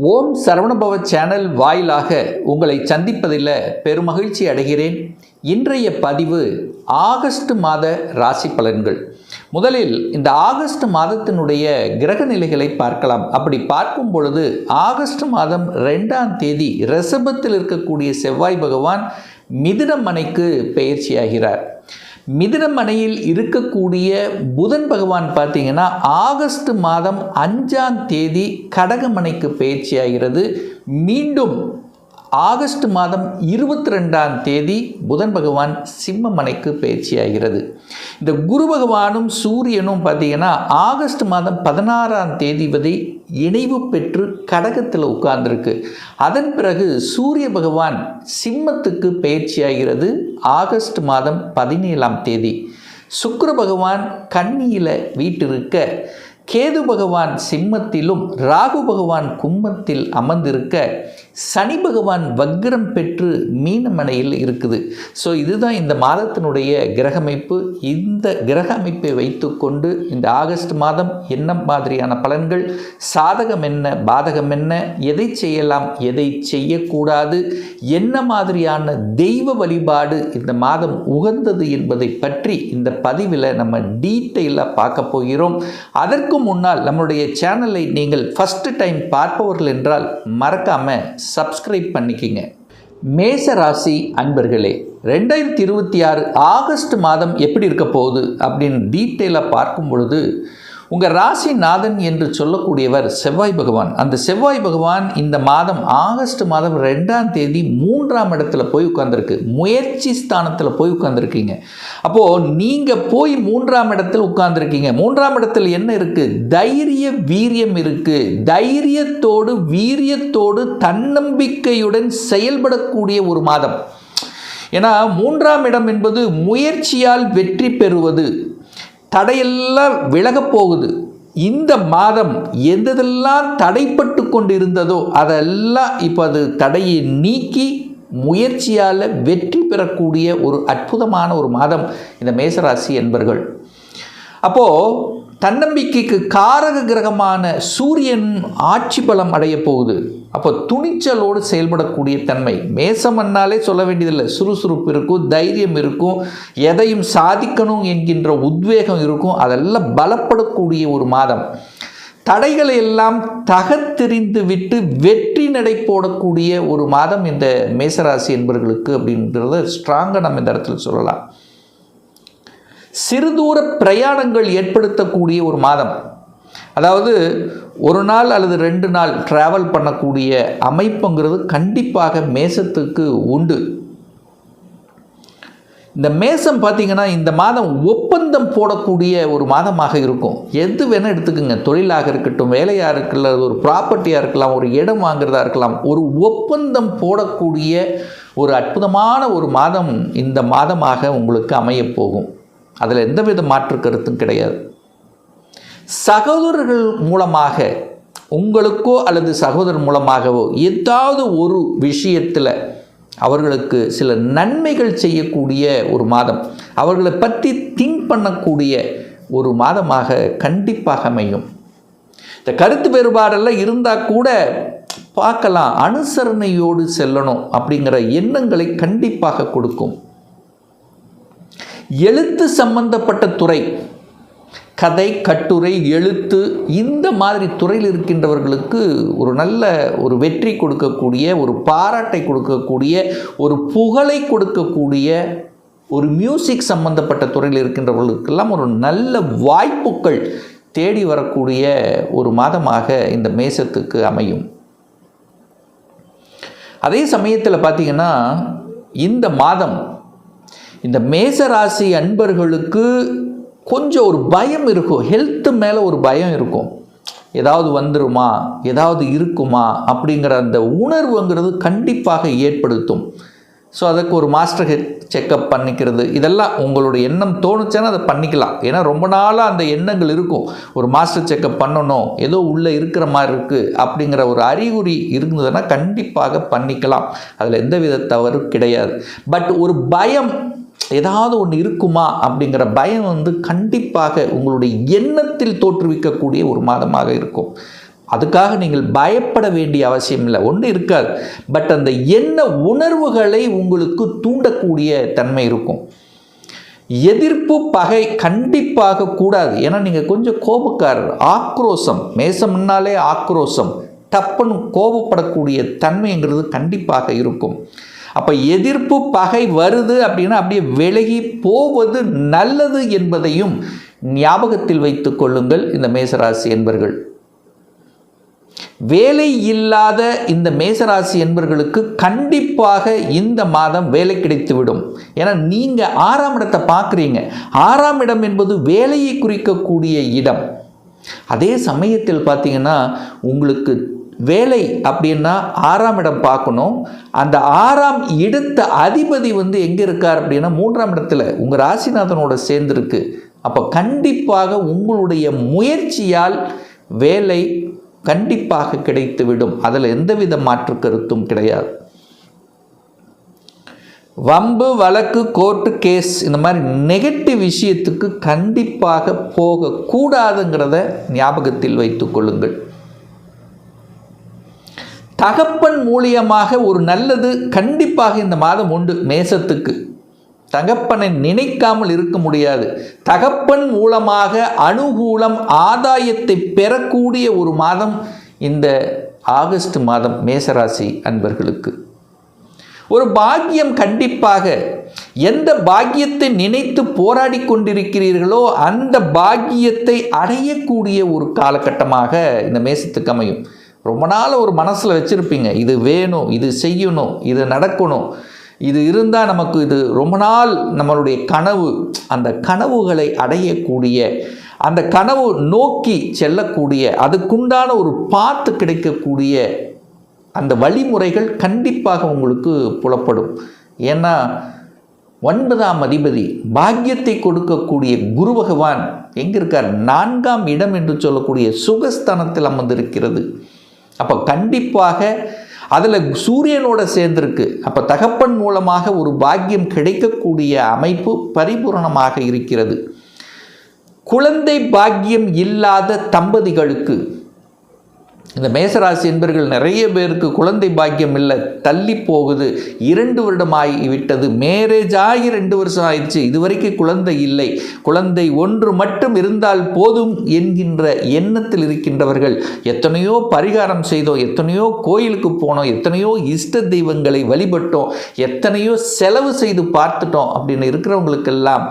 ஓம் Saravanabhava channel வாயிலாக உங்களை சந்திப்பதில் பெருமகிழ்ச்சி அடைகிறேன். இன்றைய பதிவு ஆகஸ்ட் மாத ராசி பலன்கள். முதலில் இந்த ஆகஸ்ட் மாதத்தினுடைய கிரக நிலைகளை பார்க்கலாம். அப்படி பார்க்கும் பொழுது ஆகஸ்ட் மாதம் 2ஆம் தேதி ரிஷபத்தில் இருக்கக்கூடிய செவ்வாய் பகவான் மிதுன மனைக்கு பெயர்ச்சியாகிறார். மிதுன மனையில் இருக்கக்கூடிய புதன் பகவான் பார்த்தீங்கன்னா ஆகஸ்ட் மாதம் 5ஆம் தேதி கடகமனைக்கு பயிற்சியாகிறது. மீண்டும் ஆகஸ்ட் மாதம் 22ஆம் தேதி புதன் பகவான் சிம்மமனைக்கு பயிற்சியாகிறது. இந்த குரு பகவானும் சூரியனும் பார்த்தீங்கன்னா ஆகஸ்ட் மாதம் 16ஆம் தேதி வரை இணைவு பெற்று கடகத்தில் உட்கார்ந்துருக்கு. அதன் பிறகு சூரிய பகவான் சிம்மத்துக்கு பயிற்சியாகிறது ஆகஸ்ட் மாதம் 17ஆம் தேதி. சுக்கிர பகவான் கன்னியில் வீட்டிருக்க, கேது பகவான் சிம்மத்திலும் ராகு பகவான் கும்பத்தில் அமர்ந்திருக்க, சனி பகவான் வக்ரம் பெற்று மீனமனையில் இருக்குது. ஸோ இதுதான் இந்த மாதத்தினுடைய கிரகமைப்பு. இந்த கிரக அமைப்பை வைத்து கொண்டு இந்த ஆகஸ்ட் மாதம் என்ன மாதிரியான பலன்கள், சாதகம் என்ன, பாதகம் என்ன, எதை செய்யலாம், எதை செய்யக்கூடாது, என்ன மாதிரியான தெய்வ வழிபாடு இந்த மாதம் உகந்தது என்பதை பற்றி இந்த பதிவில் நம்ம டீட்டெயிலாக பார்க்க போகிறோம். அதற்கு முன்னால் நம்முடைய சேனலை நீங்கள் ஃபர்ஸ்ட் டைம் பார்ப்பவர்கள் என்றால் மறக்காம சப்ஸ்கிரைப் பண்ணிக்கிங்க. மேச ராசி அன்பர்களே, 2026 ஆகஸ்ட் மாதம் எப்படி இருக்க போகுது அப்படின்னு டீட்டெயிலாக பார்க்கும் பொழுது உங்கள் ராசிநாதன் என்று சொல்லக்கூடியவர் செவ்வாய் பகவான். அந்த செவ்வாய் பகவான் இந்த மாதம் ஆகஸ்ட் மாதம் 2ஆம் தேதி 3ஆம் இடத்துல போய் உட்கார்ந்துருக்கு. முயற்சி ஸ்தானத்தில் போய் உட்கார்ந்துருக்கீங்க. அப்போது நீங்கள் போய் 3ஆம் இடத்தில் உட்கார்ந்துருக்கீங்க. 3ஆம் இடத்தில் என்ன இருக்குது? தைரிய வீரியம் இருக்குது. தைரியத்தோடு வீரியத்தோடு தன்னம்பிக்கையுடன் செயல்படக்கூடிய ஒரு மாதம். ஏன்னா 3ஆம் இடம் என்பது முயற்சியால் வெற்றி பெறுவது, தடையெல்லாம் விலகப் போகுது. இந்த மாதம் எதெல்லாம் தடைப்பட்டு கொண்டு இருந்ததோ அதெல்லாம் இப்போ அது தடையை நீக்கி முயற்சியால் வெற்றி பெறக்கூடிய ஒரு அற்புதமான ஒரு மாதம் இந்த மேசராசி என்பர்கள். அப்போது தன்னம்பிக்கைக்கு காரக கிரகமான சூரியன் ஆட்சி பலம் அடைய போகுது. அப்போ துணிச்சலோடு செயல்படக்கூடிய தன்மை. மேசமன்னாலே சொல்ல வேண்டியதில்லை. சுறுசுறுப்பு இருக்கும், தைரியம் இருக்கும், எதையும் சாதிக்கணும் என்கின்ற உத்வேகம் இருக்கும். அதெல்லாம் பலப்படக்கூடிய ஒரு மாதம். தடைகளை எல்லாம் தகர்த்தெறிந்து விட்டு வெற்றி நடை போடக்கூடிய ஒரு மாதம் இந்த மேசராசி என்பவர்களுக்கு அப்படின்றத ஸ்ட்ராங்காக நம்ம இந்த இடத்துல சொல்லலாம். சிறுதூர பிரயாணங்கள் ஏற்படுத்தக்கூடிய ஒரு மாதம். அதாவது ஒரு நாள் அல்லது 2 நாள் ட்ராவல் பண்ணக்கூடிய அமைப்புங்கிறது கண்டிப்பாக மேசத்துக்கு உண்டு. இந்த மேசம் பார்த்திங்கன்னா இந்த மாதம் ஒப்பந்தம் போடக்கூடிய ஒரு மாதமாக இருக்கும். எது வேணால் எடுத்துக்கோங்க. தொழிலாக இருக்கட்டும், வேலையாக இருக்கலாம், ஒரு ப்ராப்பர்ட்டியாக இருக்கலாம், ஒரு இடம் வாங்குறதா இருக்கலாம், ஒரு ஒப்பந்தம் போடக்கூடிய ஒரு அற்புதமான ஒரு மாதம் இந்த மாதமாக உங்களுக்கு அமையப்போகும். அதில் எந்தவித மாற்று கருத்தும் கிடையாது. சகோதரர்கள் மூலமாக உங்களுக்கோ அல்லது சகோதரர் மூலமாகவோ ஏதாவது ஒரு விஷயத்தில் அவர்களுக்கு சில நன்மைகள் செய்யக்கூடிய ஒரு மாதம், அவர்களை பற்றி திங்க் பண்ணக்கூடிய ஒரு மாதமாக கண்டிப்பாக அமையும். இந்த கருத்து வேறுபாடெல்லாம் இருந்தால் கூட பார்க்கலாம், அனுசரணையோடு செல்லணும் அப்படிங்கிற எண்ணங்களை கண்டிப்பாக கொடுக்கும். எழுத்து சம்பந்தப்பட்ட துறை, கதை, கட்டுரை, எழுத்து, இந்த மாதிரி துறையில் இருக்கின்றவர்களுக்கு ஒரு நல்ல ஒரு வெற்றி கொடுக்கக்கூடிய, ஒரு பாராட்டை கொடுக்கக்கூடிய, ஒரு புகழை கொடுக்கக்கூடிய, ஒரு மியூசிக் சம்பந்தப்பட்ட துறையில் இருக்கின்றவர்களுக்கெல்லாம் ஒரு நல்ல வாய்ப்புகள் தேடி வரக்கூடிய ஒரு மாதமாக இந்த மேசத்துக்கு அமையும். அதே சமயத்தில் பார்த்திங்கன்னா இந்த மாதம் இந்த மேசராசி அன்பர்களுக்கு கொஞ்சம் ஒரு பயம் இருக்கும். ஹெல்த்து மேலே ஒரு பயம் இருக்கும். ஏதாவது வந்துருமா, ஏதாவது இருக்குமா அப்படிங்கிற அந்த உணர்வுங்கிறது கண்டிப்பாக ஏற்படுத்தும். ஸோ அதுக்கு ஒரு மாஸ்டர் செக்கப் பண்ணிக்கிறது, இதெல்லாம் உங்களுடைய எண்ணம் தோணுச்சுன்னா அதை பண்ணிக்கலாம். ஏன்னா ரொம்ப நாளாக அந்த எண்ணங்கள் இருக்கும். ஒரு மாஸ்டர் செக்கப் பண்ணணும், ஏதோ உள்ளே இருக்கிற மாதிரி இருக்குது அப்படிங்கிற ஒரு அறிகுறி இருந்ததுன்னா கண்டிப்பாக பண்ணிக்கலாம். அதில் எந்தவித தவறு கிடையாது. பட் ஒரு பயம், ஏதாவது ஒன்று இருக்குமா அப்படிங்கிற பயம் கண்டிப்பாக உங்களுடைய எண்ணத்தில் தோற்றுவிக்கக்கூடிய ஒரு மாதமாக இருக்கும். அதுக்காக நீங்கள் பயப்பட வேண்டிய அவசியம் இல்லை, ஒன்றும் இருக்காது. பட் அந்த எண்ண உணர்வுகளை உங்களுக்கு தூண்டக்கூடிய தன்மை இருக்கும். எதிர்ப்பு பகை கண்டிப்பாக கூடாது. ஏன்னா நீங்கள் கொஞ்சம் கோபக்காரர், ஆக்ரோஷம், மேசம்னாலே ஆக்ரோஷம், டப்புன்னு கோபப்படக்கூடிய தன்மைங்கிறது கண்டிப்பாக இருக்கும். அப்போ எதிர்ப்பு பகை வருது அப்படின்னா அப்படியே விலகி போவது நல்லது என்பதையும் ஞாபகத்தில் வைத்துக் கொள்ளுங்கள். இந்த மேசராசி என்பர்கள், வேலை இல்லாத இந்த மேசராசி என்பர்களுக்கு கண்டிப்பாக இந்த மாதம் வேலை கிடைத்துவிடும். ஏன்னா நீங்கள் 6ஆம் இடத்தை பார்க்குறீங்க. 6ஆம் இடம் என்பது வேலையை குறிக்கக்கூடிய இடம். அதே சமயத்தில் பார்த்தீங்கன்னா உங்களுக்கு வேலை அப்படின்னா 6ஆம் இடம் பார்க்கணும். அந்த 6ஆம் இடத்த அதிபதி எங்கே இருக்கார் அப்படின்னா 3ஆம் இடத்துல உங்கள் ராசிநாதனோட சேர்ந்துருக்கு. அப்போ கண்டிப்பாக உங்களுடைய முயற்சியால் வேலை கண்டிப்பாக கிடைத்துவிடும். அதில் எந்தவித மாற்று கருத்தும் கிடையாது. வம்பு வழக்கு கோர்ட்டு கேஸ் இந்த மாதிரி நெகட்டிவ் விஷயத்துக்கு கண்டிப்பாக போகக்கூடாதுங்கிறத ஞாபகத்தில் வைத்துக் கொள்ளுங்கள். தகப்பன் மூலியமாக ஒரு நல்லது கண்டிப்பாக இந்த மாதம் உண்டு. மேசத்துக்கு தகப்பனை நினைக்காமல் இருக்க முடியாது. தகப்பன் மூலமாக அனுகூலம் ஆதாயத்தை பெறக்கூடிய ஒரு மாதம் இந்த ஆகஸ்ட் மாதம் மேசராசி அன்பர்களுக்கு. ஒரு பாக்கியம் கண்டிப்பாக, எந்த பாக்கியத்தை நினைத்து போராடி கொண்டிருக்கிறீர்களோ அந்த பாக்கியத்தை அடையக்கூடிய ஒரு காலகட்டமாக இந்த மேசத்துக்கு அமையும். ரொம்ப நாள் ஒரு மனசில் வச்சுருப்பீங்க, இது வேணும், இது செய்யணும், இது நடக்கணும், இது இருந்தால் நமக்கு இது ரொம்ப நாள் நம்மளுடைய கனவு, அந்த கனவுகளை அடையக்கூடிய, அந்த கனவு நோக்கி செல்லக்கூடிய, அதுக்குண்டான ஒரு பாத்து கிடைக்கக்கூடிய அந்த வழிமுறைகள் கண்டிப்பாக உங்களுக்கு புலப்படும். ஏன்னா 9ஆம் அதிபதி பாக்கியத்தை கொடுக்கக்கூடிய குரு பகவான் எங்கே இருக்கார்? 4ஆம் இடம் என்று சொல்லக்கூடிய சுகஸ்தானத்தில் அமர்ந்திருக்கிறது. அப்போ கண்டிப்பாக அதில் சூரியனோட சேர்ந்திருக்கு. அப்போ தகப்பன் மூலமாக ஒரு பாக்கியம் கிடைக்கக்கூடிய அமைப்பு பரிபூரணமாக இருக்கிறது. குழந்தை பாக்கியம் இல்லாத தம்பதிகளுக்கு, இந்த மேசராசி என்பர்கள் நிறைய பேருக்கு குழந்தை பாக்கியம் இல்லை, தள்ளி போகுது, 2 வருடம் ஆகிவிட்டது, மேரேஜ் ஆகி 2 வருஷம் ஆயிடுச்சு, இதுவரைக்கும் குழந்தை இல்லை, குழந்தை ஒன்று மட்டும் இருந்தால் போதும் என்கின்ற எண்ணத்தில் இருக்கின்றவர்கள், எத்தனையோ பரிகாரம் செய்தோம், எத்தனையோ கோயிலுக்கு போனோம், எத்தனையோ இஷ்ட தெய்வங்களை வழிபட்டோம், எத்தனையோ செலவு செய்து பார்த்துட்டோம் அப்படின்னு இருக்கிறவங்களுக்கெல்லாம்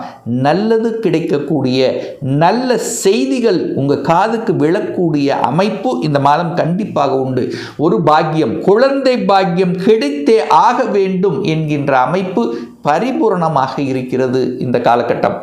நல்லது கிடைக்கக்கூடிய நல்ல செய்திகள் உங்கள் காதுக்கு விழக்கூடிய அமைப்பு இந்த மாதம் கண்டிப்பாக உண்டு. ஒரு பாக்கியம், குழந்தை பாக்கியம் கிடைத்தே ஆக வேண்டும் என்கின்ற அமைப்பு பரிபூரணமாக இருக்கிறது இந்த காலகட்டம்.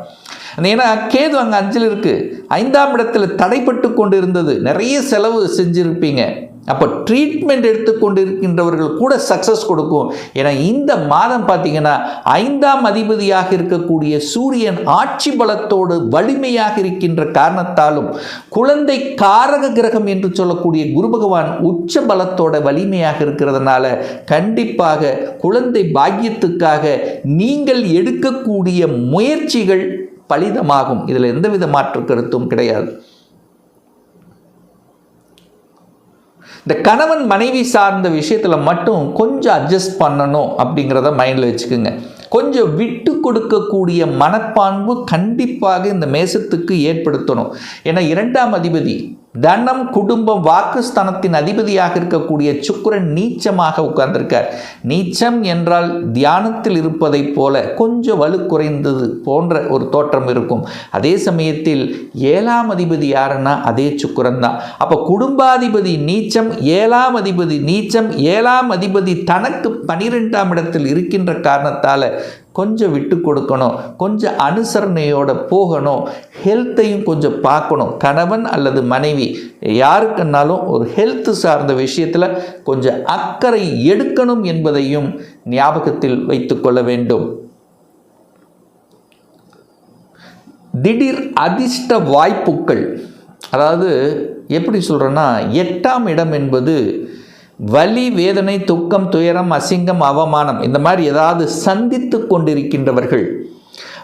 ஏன்னா கேது அங்கே 5ல் இருக்கு, 5ஆம் இடத்துல தடைப்பட்டு கொண்டு இருந்தது, நிறைய செலவு செஞ்சிருப்பீங்க. அப்போ ட்ரீட்மெண்ட் எடுத்துக்கொண்டு இருக்கின்றவர்கள் கூட சக்ஸஸ் கொடுக்கும். ஏன்னா இந்த மாதம் பார்த்தீங்கன்னா 5ஆம் அதிபதியாக இருக்கக்கூடிய சூரியன் ஆட்சி பலத்தோடு வலிமையாக இருக்கின்ற காரணத்தாலும், குழந்தை காரக கிரகம் என்று சொல்லக்கூடிய குரு பகவான் உச்ச பலத்தோட வலிமையாக இருக்கிறதுனால கண்டிப்பாக குழந்தை பாக்கியத்துக்காக நீங்கள் எடுக்கக்கூடிய முயற்சிகள் பலிதமாகும். இதில் எந்தவித மாற்று கருத்தும் கிடையாது. இந்த கணவன் மனைவி சார்ந்த விஷயத்தில் மட்டும் கொஞ்சம் அட்ஜஸ்ட் பண்ணணும் அப்படிங்கிறத மைண்டில் வச்சுக்கோங்க. கொஞ்சம் விட்டு கொடுக்கக்கூடிய மனப்பான்பு கண்டிப்பாக இந்த மேசத்துக்கு ஏற்படுத்தணும். ஏன்னா 2ஆம் அதிபதி தனம் குடும்பம் வாக்குஸ்தானத்தின் அதிபதியாக இருக்கக்கூடிய சுக்கிரன் நீச்சமாக உட்கார்ந்திருக்கார். நீச்சம் என்றால் தியானத்தில் இருப்பதைப் போல கொஞ்சம் வலு குறைந்தது போன்ற ஒரு தோற்றம் இருக்கும். அதே சமயத்தில் 7ஆம் அதிபதி யாருன்னா அதே சுக்கிரன் தான். அப்போ குடும்பாதிபதி நீச்சம், 7ஆம் அதிபதி நீச்சம், 7ஆம் அதிபதி தனக்கு 12ஆம் இடத்தில் இருக்கின்ற காரணத்தால் கொஞ்சம் விட்டு கொடுக்கணும், கொஞ்சம் அனுசரணையோடு போகணும், ஹெல்த்தையும் கொஞ்சம் பார்க்கணும். கணவன் அல்லது மனைவி யாருக்குன்னாலும் ஒரு ஹெல்த் சார்ந்த விஷயத்தில் கொஞ்சம் அக்கறை எடுக்கணும் என்பதையும் ஞாபகத்தில் வைத்துக்கொள்ள வேண்டும். திடீர் அதிர்ஷ்ட வாய்ப்புகள், அதாவது எப்படி சொல்கிறேன்னா 8ஆம் இடம் என்பது வலி, வேதனை, துக்கம், துயரம், அசிங்கம், அவமானம் இந்த மாதிரி ஏதாவது சந்தித்து கொண்டிருக்கின்றவர்கள்,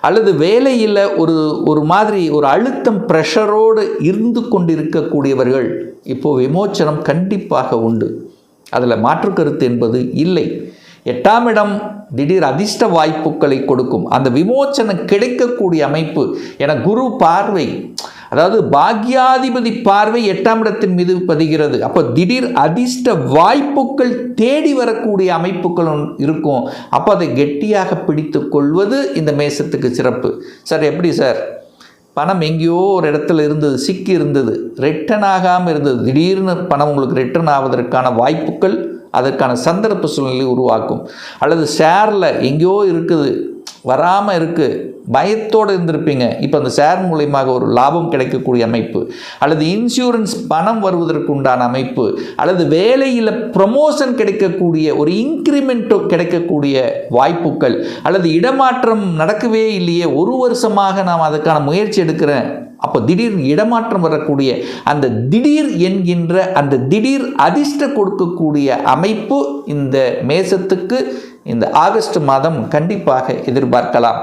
அல்லது வேலையில் ஒரு மாதிரி ஒரு அழுத்தம் ப்ரெஷரோடு இருந்து கொண்டிருக்கக்கூடியவர்கள் இப்போது விமோச்சனம் கண்டிப்பாக உண்டு. அதில் மாற்று கருத்து என்பது இல்லை. 8ஆம் இடம் திடீர் அதிர்ஷ்ட வாய்ப்புகளை கொடுக்கும். அந்த விமோச்சனம் கிடைக்கக்கூடிய அமைப்பு என குரு பார்வை, அதாவது பாக்யாதிபதி பார்வை 8ஆம் இடத்தின் மீது பதிகிறது. அப்போ திடீர் அதிர்ஷ்ட வாய்ப்புகள் தேடி வரக்கூடிய அமைப்புகள் இருக்கும். அப்போ அதை கெட்டியாக பிடித்து கொள்வது இந்த மேசத்துக்கு சிறப்பு. சார் எப்படி சார், பணம் எங்கேயோ ஒரு இடத்துல இருந்தது, சிக்கி இருந்தது, ரிட்டர்ன் ஆகாமல் இருந்தது, திடீர்னு பணம் உங்களுக்கு ரிட்டர்ன் ஆவதற்கான வாய்ப்புகள், அதற்கான சந்தர்ப்ப சூழ்நிலை உருவாக்கும். அல்லது ஷேரில் எங்கேயோ இருக்குது, வராமல் இருக்குது, பயத்தோடு இருந்திருப்பீங்க, இப்போ அந்த ஷேர் மூலயமாக ஒரு லாபம் கிடைக்கக்கூடிய அமைப்பு, அல்லது இன்சூரன்ஸ் பணம் வருவதற்கு உண்டான அமைப்பு, அல்லது வேலையில் ப்ரமோஷன் கிடைக்கக்கூடிய ஒரு இன்க்ரிமெண்ட் கிடைக்கக்கூடிய வாய்ப்புகள், அல்லது இடமாற்றம் நடக்கவே இல்லையே, 1 வருஷமாக நான் அதுக்கான முயற்சி எடுக்கிறேன், அப்போ திடீர் இடமாற்றம் வரக்கூடிய அந்த திடீர் என்கின்ற அந்த திடீர் அதிர்ஷ்டம் கொடுக்கக்கூடிய அமைப்பு இந்த மேசத்துக்கு இந்த ஆகஸ்ட் மாதம் கண்டிப்பாக எதிர்பார்க்கலாம்.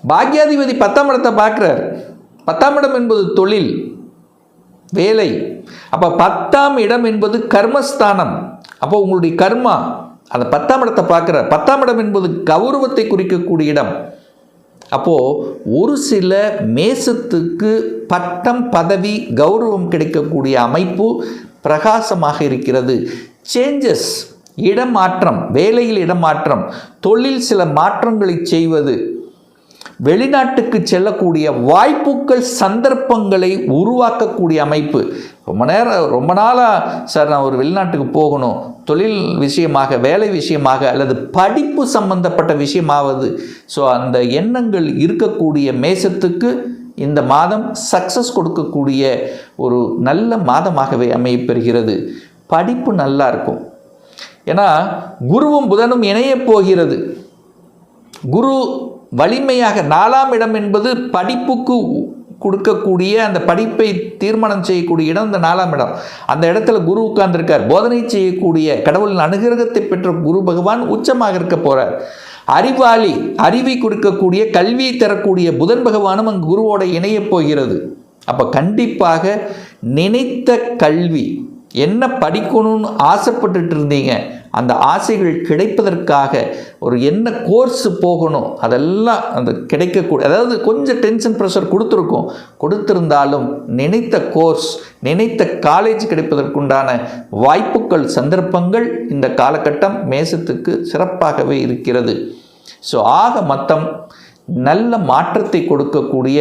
பாக்யாதிபதி 10ஆம் இடத்தை பார்க்கிறார். 10ஆம் இடம் என்பது தொழில், வேலை. அப்போ 10ஆம் இடம் என்பது கர்மஸ்தானம். அப்போ உங்களுடைய கர்மா அந்த 10ஆம் இடத்தை பார்க்கிறார். 10ஆம் இடம் என்பது கௌரவத்தை குறிக்கக்கூடிய இடம். அப்போது ஒரு சில மேசத்துக்கு பட்டம், பதவி, கௌரவம் கிடைக்கக்கூடிய அமைப்பு பிரகாசமாக இருக்கிறது. சேஞ்சஸ், இடமாற்றம், வேலையில் இடமாற்றம், தொழில் சில மாற்றங்களை செய்வது, வெளிநாட்டுக்கு செல்லக்கூடிய வாய்ப்புகள், சந்தர்ப்பங்களை உருவாக்கக்கூடிய அமைப்பு. ரொம்ப நாளாக சார் நான் ஒரு வெளிநாட்டுக்கு போகணும், தொழில் விஷயமாக, வேலை விஷயமாக, அல்லது படிப்பு சம்பந்தப்பட்ட விஷயமாவது. ஸோ அந்த எண்ணங்கள் இருக்கக்கூடிய மேசத்துக்கு இந்த மாதம் சக்ஸஸ் கொடுக்கக்கூடிய ஒரு நல்ல மாதமாகவே அமையப்பெறுகிறது. படிப்பு நல்லா இருக்கும். ஏன்னா குருவும் புதனும் இணைய போகிறது. குரு வலிமையாக 4ஆம் இடம் என்பது படிப்புக்கு கொடுக்கக்கூடிய, அந்த படிப்பை தீர்மானம் செய்யக்கூடிய இடம் இந்த 4ஆம் இடம். அந்த இடத்துல குரு உட்கார்ந்திருக்கார். போதனை செய்யக்கூடிய, கடவுளின் அனுகிரகத்தை பெற்ற குரு பகவான் உச்சமாக இருக்க போகிறார். அறிவாளி, அறிவை கொடுக்கக்கூடிய, கல்வியை தரக்கூடிய புதன் பகவானும் அங்கு குருவோட இணைய போகிறது. அப்போ கண்டிப்பாக நினைத்த கல்வி, என்ன படிக்கணும்னு ஆசைப்பட்டுட்டு இருந்தீங்க, அந்த ஆசைகள் கிடைப்பதற்காக ஒரு என்ன கோர்ஸ் போகணும், அதெல்லாம் அந்த கிடைக்கக்கூடிய, அதாவது கொஞ்சம் டென்ஷன் ப்ரெஷர் கொடுத்திருந்தாலும் நினைத்த கோர்ஸ், நினைத்த காலேஜ் கிடைப்பதற்குண்டான வாய்ப்புகள், சந்தர்ப்பங்கள் இந்த காலகட்டம் மேசத்துக்கு சிறப்பாகவே இருக்கிறது. ஸோ ஆக மொத்தம் நல்ல மாற்றத்தை கொடுக்கக்கூடிய,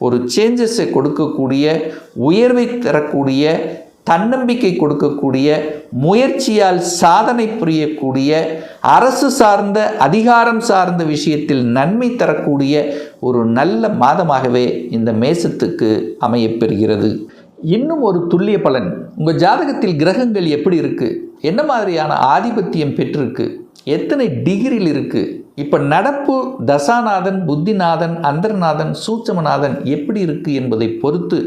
ஒரு சேஞ்சஸை கொடுக்கக்கூடிய, உயர்வை தரக்கூடிய, தன்னம்பிக்கை கொடுக்கக்கூடிய, முயற்சியால் சாதனை புரியக்கூடிய, அரசு சார்ந்த, அதிகாரம் சார்ந்த விஷயத்தில் நன்மை தரக்கூடிய ஒரு நல்ல மாதமாகவே இந்த மேசத்துக்கு அமையப்பெறுகிறது. இன்னும் ஒரு துல்லிய பலன், உங்கள் ஜாதகத்தில் கிரகங்கள் எப்படி இருக்குது, என்ன மாதிரியான ஆதிபத்தியம் பெற்றிருக்கு, எத்தனை டிகிரியில் இருக்குது, இப்போ நடப்பு தசாநாதன், புத்திநாதன், அந்தரநாதன், சூட்சமநாதன் எப்படி இருக்குது என்பதை பொறுத்து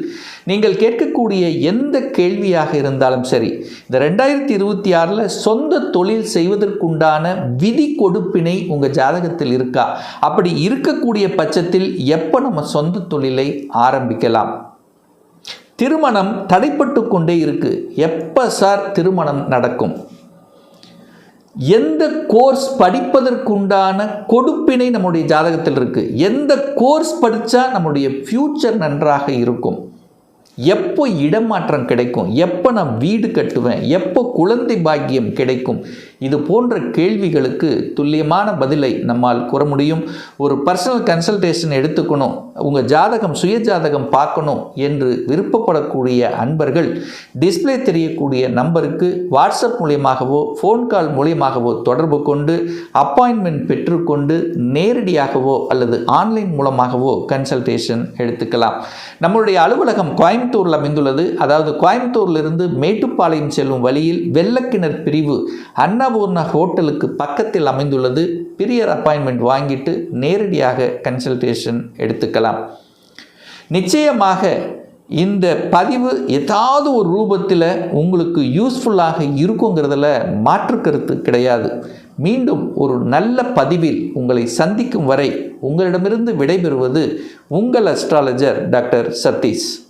நீங்கள் கேட்கக்கூடிய எந்த கேள்வியாக இருந்தாலும் சரி, இந்த 2026 சொந்த தொழில் செய்வதற்குண்டான விதி கொடுப்பினை உங்கள் ஜாதகத்தில் இருக்கா, அப்படி இருக்கக்கூடிய பட்சத்தில் எப்போ நம்ம சொந்த தொழிலை ஆரம்பிக்கலாம்? திருமணம் தடைப்பட்டு கொண்டே இருக்கு, எப்போ சார் திருமணம் நடக்கும்? எந்த கோர்ஸ் படிப்பதற்குண்டான கொடுப்பினை நம்முடைய ஜாதகத்தில் இருக்குது, எந்த கோர்ஸ் படித்தா நம்முடைய ஃப்யூச்சர் நன்றாக இருக்கும், எப்போ இடமாற்றம் கிடைக்கும், எப்போ நான் வீடு கட்டுவேன், எப்போ குழந்தை பாக்கியம் கிடைக்கும், இது போன்ற கேள்விகளுக்கு துல்லியமான பதிலை நம்மால் கூற முடியும். ஒரு பர்சனல் கன்சல்டேஷன் எடுத்துக்கணும், உங்கள் ஜாதகம், சுய ஜாதகம் பார்க்கணும் என்று விருப்பப்படக்கூடிய அன்பர்கள் டிஸ்பிளே தெரியக்கூடிய நம்பருக்கு வாட்ஸ்அப் மூலியமாகவோ ஃபோன் கால் மூலியமாகவோ தொடர்பு கொண்டு அப்பாயின்மெண்ட் பெற்றுக்கொண்டு நேரடியாகவோ அல்லது ஆன்லைன் மூலமாகவோ கன்சல்டேஷன் எடுத்துக்கலாம். நம்மளுடைய அலுவலகம் கோயம்புத்தூரில் அமைந்துள்ளது. அதாவது கோயம்புத்தூரிலிருந்து மேட்டுப்பாளையம் செல்லும் வழியில் வெள்ளக்கிணர் பிரிவு அன்னபூர்ணா ஹோட்டலுக்கு பக்கத்தில் அமைந்துள்ளது. பிரியர் அப்பாயின்மெண்ட் வாங்கிட்டு நேரடியாக கன்சல்டேஷன் எடுத்துக்கலாம். நிச்சயமாக இந்த பதிவு ஏதாவது ஒரு ரூபத்தில் உங்களுக்கு யூஸ்ஃபுல்லாக இருக்குங்கிறதுல மாற்று கருத்து கிடையாது. மீண்டும் ஒரு நல்ல பதிவில் உங்களை சந்திக்கும் வரை உங்களிடமிருந்து விடைபெறுவது உங்கள் அஸ்ட்ராலஜர் டாக்டர் சதீஷ்.